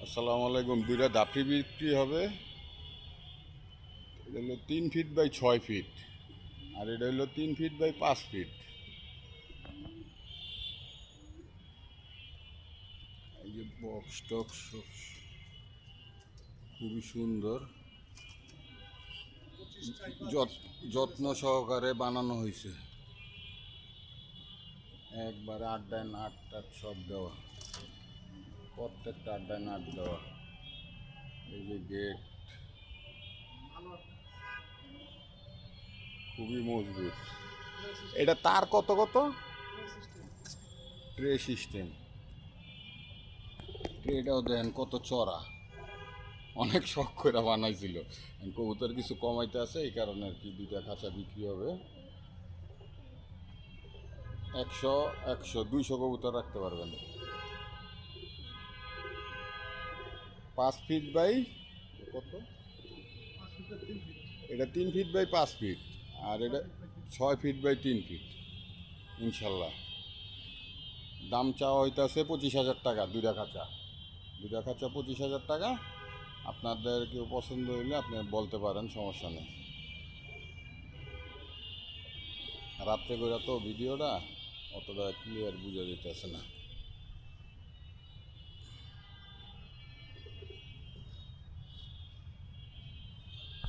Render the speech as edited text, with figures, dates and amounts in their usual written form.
আসসালামু আলাইকুম। দুইটা দাফি বিক্রি হবে। এটা হলো 3 ফিট বাই 6 ফিট, আর এটা হলো 3 ফিট বাই 5 ফিট। এই যে বক্স টক্স খুবই সুন্দর, যত্ন সহকারে বানানো হয়েছে। একবারে আড্ডায় নাট টাট সব দেওয়া, প্রত্যেকটা আড্ডায় নাট দেওয়া। এই যে গেট খুবই মজবুত। এটা তার কত কত ট্রে সিস্টেম। ট্রেটাও দেখেন কত চড়া, অনেক শখ করে বানাইছিল। কবুতর কিছু কমাইতে আছে, এই কারণে আর কি দুইটা খাঁচা বিক্রি হবে। 100 200 কবুতর রাখতে পারবেন। 5 ফিট বাই কত, এটা 3 ফিট বাই 5 ফিট, আর এটা 6 ফিট বাই 3 ফিট। ইনশাল্লাহ দাম চাওয়া হইতেছে 25,000 টাকা। দুইটা খাঁচা 25,000 টাকা। আপনাদের কেউ পছন্দ হইলে আপনি বলতে পারেন, সমস্যা নেই। রাত্রে করে তো ভিডিওটা অতটা ক্লিয়ার বোঝা যেতেছে না।